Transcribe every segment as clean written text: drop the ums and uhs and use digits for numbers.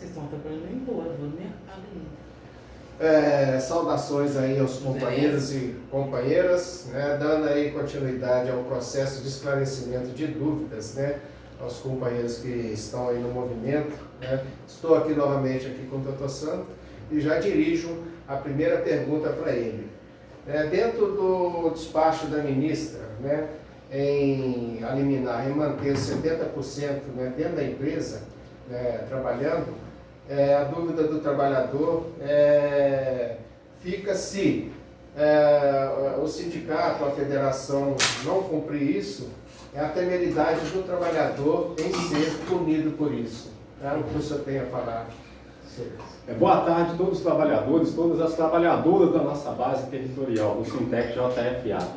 Vocês estão trabalhando em boa, vou mercado ainda. Saudações aí aos companheiros e companheiras, né, dando aí continuidade ao processo de esclarecimento de dúvidas, né, aos companheiros que estão aí no movimento, né. Estou aqui novamente aqui com o Dr. Santo e já dirijo a primeira pergunta para ele. Dentro do despacho da ministra, né, em eliminar e manter 70%, né, dentro da empresa, né, trabalhando, a dúvida do trabalhador fica se o sindicato, a federação não cumprir isso, é a temeridade do trabalhador em ser punido por isso. O que o senhor tem a falar sobre isso? Boa tarde a todos os trabalhadores, todas as trabalhadoras da nossa base territorial, do Sintec JFA.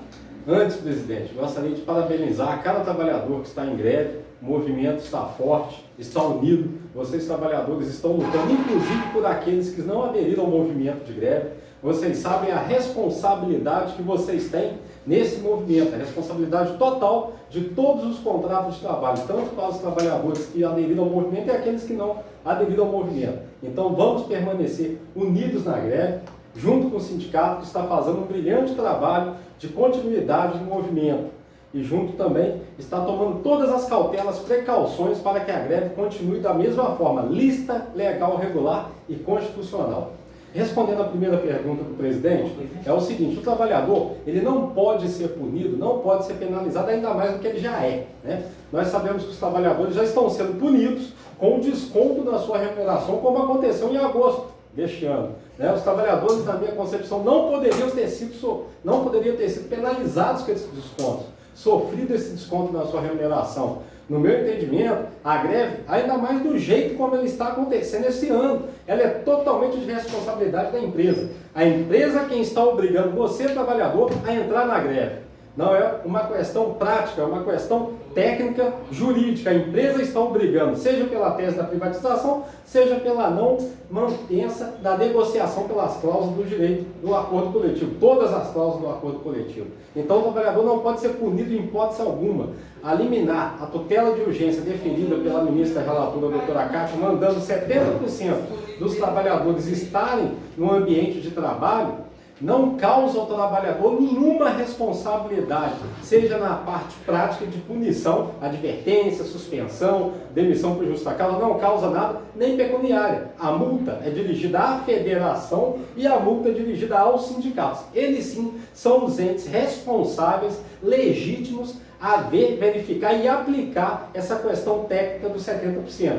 Antes, presidente, gostaria de parabenizar cada trabalhador que está em greve. O movimento está forte, está unido, vocês trabalhadores estão lutando, inclusive por aqueles que não aderiram ao movimento de greve. Vocês sabem a responsabilidade que vocês têm nesse movimento, a responsabilidade total de todos os contratos de trabalho, tanto para os trabalhadores que aderiram ao movimento e aqueles que não aderiram ao movimento. Então vamos permanecer unidos na greve, junto com o sindicato que está fazendo um brilhante trabalho de continuidade do movimento. E junto também está tomando todas as cautelas, precauções para que a greve continue da mesma forma, lista, legal, regular e constitucional. Respondendo à primeira pergunta do presidente, é o seguinte: o trabalhador ele não pode ser punido, não pode ser penalizado, ainda mais do que ele já é, né? Nós sabemos que os trabalhadores já estão sendo punidos com desconto na sua remuneração, como aconteceu em agosto deste ano. Os trabalhadores, na minha concepção, não poderiam ter sido penalizados com esses descontos, sofrido esse desconto na sua remuneração. No meu entendimento, a greve, ainda mais do jeito como ela está acontecendo esse ano, ela é totalmente de responsabilidade da empresa. A empresa quem está obrigando você, trabalhador, a entrar na greve. Não é uma questão prática, é uma questão técnica, jurídica. A empresa está obrigando, seja pela tese da privatização, seja pela não mantença da negociação pelas cláusulas do direito do acordo coletivo, todas as cláusulas do acordo coletivo. Então o trabalhador não pode ser punido em hipótese alguma. A liminar, a tutela de urgência deferida pela ministra relatora, doutora Cátia, mandando 70% dos trabalhadores estarem no ambiente de trabalho, não causa ao trabalhador nenhuma responsabilidade, seja na parte prática de punição, advertência, suspensão, demissão por justa causa, não causa nada, nem pecuniária. A multa é dirigida à federação e a multa é dirigida aos sindicatos. Eles sim são os entes responsáveis, legítimos, a verificar e aplicar essa questão técnica dos 70%.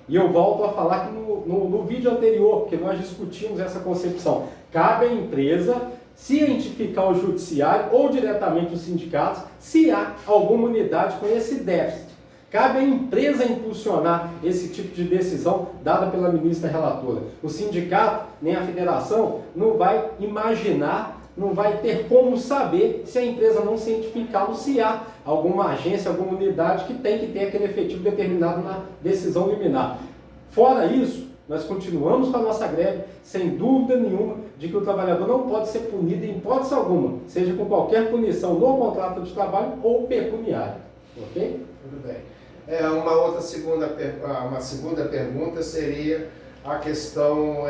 E eu volto a falar que no vídeo anterior, que nós discutimos essa concepção, cabe à empresa cientificar o judiciário ou diretamente os sindicatos se há alguma unidade com esse déficit. Cabe à empresa impulsionar esse tipo de decisão dada pela ministra relatora. O sindicato, nem a federação, não vai imaginar, não vai ter como saber se a empresa não cientificá-lo, se há alguma agência, alguma unidade que tem que ter aquele efetivo determinado na decisão liminar. Fora isso, nós continuamos com a nossa greve, sem dúvida nenhuma, de que o trabalhador não pode ser punido em hipótese alguma, seja com qualquer punição no contrato de trabalho ou pecuniária. Ok? Tudo bem. Uma segunda pergunta seria a questão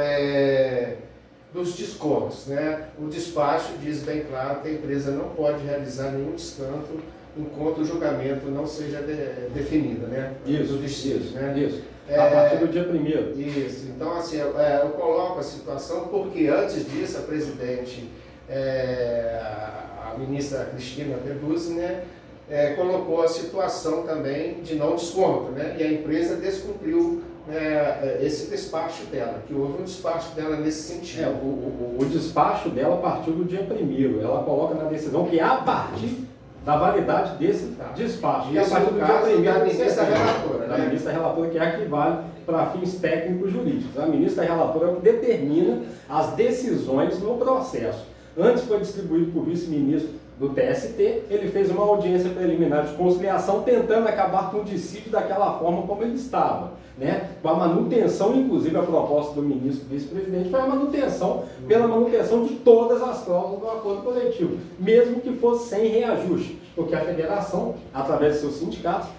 dos descontos, né? O despacho diz bem claro que a empresa não pode realizar nenhum desconto enquanto o julgamento não seja definido, né? Isso, né? Isso. A partir do dia 1º. Isso. Então, assim, eu coloco a situação porque antes disso a presidente, a ministra Cristina Peduzzi, né, colocou a situação também de não desconto, né? E a empresa descumpriu esse despacho dela, que houve um despacho dela nesse sentido. O despacho dela partiu do dia 1º. Ela coloca na decisão que a partir da validade desse despacho. E a partir do dia 1º da ministra relatora, da ministra relatora, que é a que vale para fins técnicos jurídicos. A ministra relatora é o que determina as decisões no processo. Antes foi distribuído por vice-ministro do TST, ele fez uma audiência preliminar de conciliação tentando acabar com o dissídio daquela forma como ele estava, né? Com a manutenção, inclusive a proposta do ministro vice-presidente foi a manutenção, pela manutenção de todas as cláusulas do acordo coletivo, mesmo que fosse sem reajuste, porque a federação, através de seus sindicatos,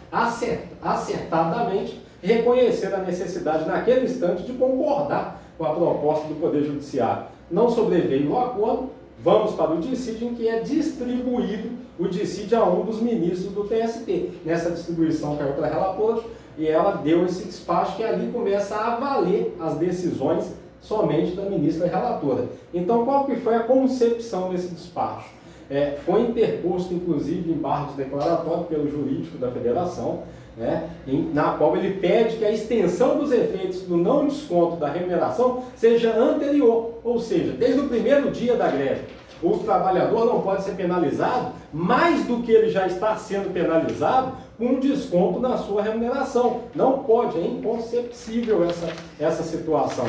acertadamente reconhecer a necessidade naquele instante de concordar com a proposta do Poder Judiciário. Não sobreveio o acordo, vamos para o dissídio, em que é distribuído o dissídio a um dos ministros do TST. Nessa distribuição caiu para a relatora e ela deu esse despacho que ali começa a valer as decisões somente da ministra relatora. Então, qual que foi a concepção desse despacho? Foi interposto, inclusive, embargos declaratórios pelo jurídico da federação, na qual ele pede que a extensão dos efeitos do não desconto da remuneração seja anterior, ou seja, desde o primeiro dia da greve. O trabalhador não pode ser penalizado mais do que ele já está sendo penalizado com um desconto na sua remuneração. Não pode, é inconceptível essa situação.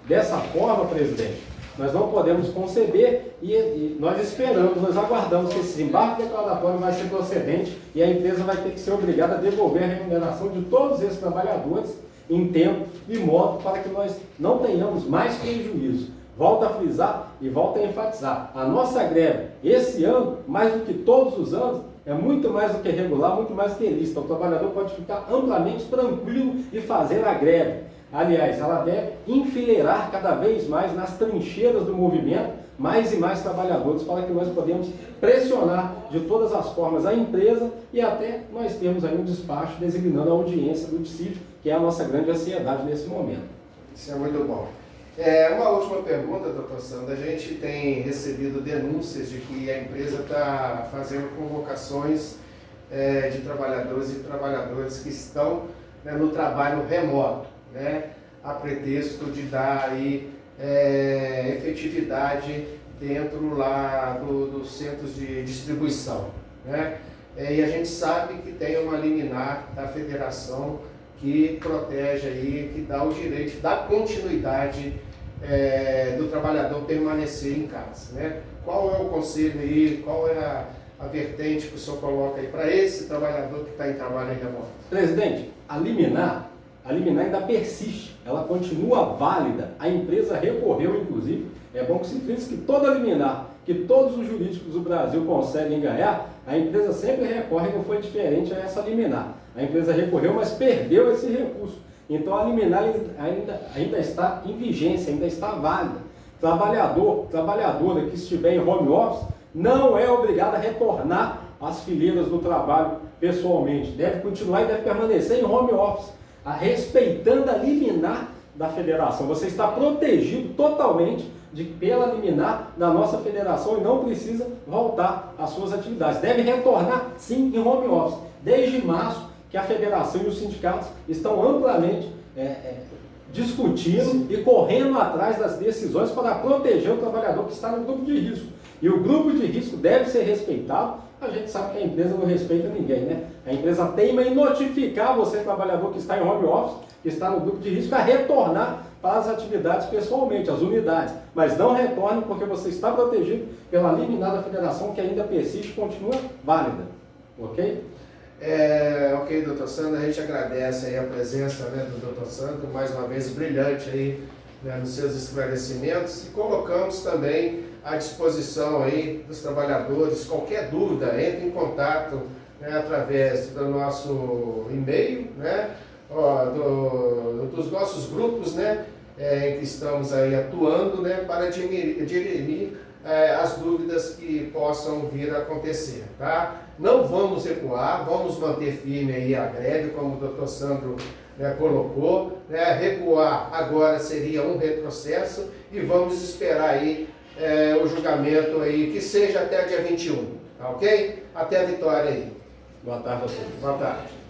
Dessa forma, presidente, nós não podemos conceber e nós esperamos, nós aguardamos que esse embarque declaratório vai ser procedente e a empresa vai ter que ser obrigada a devolver a remuneração de todos esses trabalhadores em tempo e modo para que nós não tenhamos mais prejuízo. Volto a frisar e volto a enfatizar, a nossa greve esse ano, mais do que todos os anos, é muito mais do que regular, muito mais do que lista. O trabalhador pode ficar amplamente tranquilo e fazer a greve. Aliás, ela deve enfileirar cada vez mais nas trincheiras do movimento, mais e mais trabalhadores, para que nós podemos pressionar de todas as formas a empresa e até nós temos aí um despacho designando a audiência do dissídio, que é a nossa grande ansiedade nesse momento. Isso é muito bom. Uma última pergunta, doutor Sandro. A gente tem recebido denúncias de que a empresa está fazendo convocações de trabalhadores e trabalhadoras que estão no trabalho remoto, a pretexto de dar aí efetividade dentro lá dos centros de distribuição, e a gente sabe que tem uma liminar da federação que protege aí, que dá o direito da continuidade do trabalhador permanecer em casa, Qual é o conselho aí, qual é a vertente que o senhor coloca aí para esse trabalhador que está em trabalho remoto? Presidente, a liminar ainda persiste, ela continua válida, a empresa recorreu inclusive, é bom que se frise que toda liminar, que todos os jurídicos do Brasil conseguem ganhar, a empresa sempre recorre, não foi diferente a essa liminar. A empresa recorreu, mas perdeu esse recurso. Então a liminar ainda está em vigência, ainda está válida. Trabalhadora que estiver em home office não é obrigada a retornar às fileiras do trabalho pessoalmente. Deve continuar e deve permanecer em home office, respeitando a liminar da federação. Você está protegido totalmente pela liminar da nossa federação e não precisa voltar às suas atividades. Deve retornar, sim, em home office. Desde março, que a federação e os sindicatos estão amplamente discutindo e correndo atrás das decisões para proteger o trabalhador que está no grupo de risco. E o grupo de risco deve ser respeitado. A gente sabe que a empresa não respeita ninguém, A empresa teima em notificar você, trabalhador que está em home office, que está no grupo de risco, a retornar para as atividades pessoalmente, as unidades. Mas não retorne porque você está protegido pela liminar da federação que ainda persiste e continua válida. Ok? Ok, doutor Sandro, a gente agradece aí a presença do doutor Sandro, mais uma vez brilhante aí nos seus esclarecimentos, e colocamos também à disposição aí dos trabalhadores. Qualquer dúvida, entre em contato através do nosso e-mail, dos nossos grupos, que estamos aí atuando, para dirimir as dúvidas que possam vir a acontecer, tá? Não vamos recuar, vamos manter firme aí a greve, como o doutor Sandro colocou, recuar agora seria um retrocesso e vamos esperar aí o julgamento aí, que seja até dia 21, tá ok? Até a vitória aí. Boa tarde a todos. Boa tarde.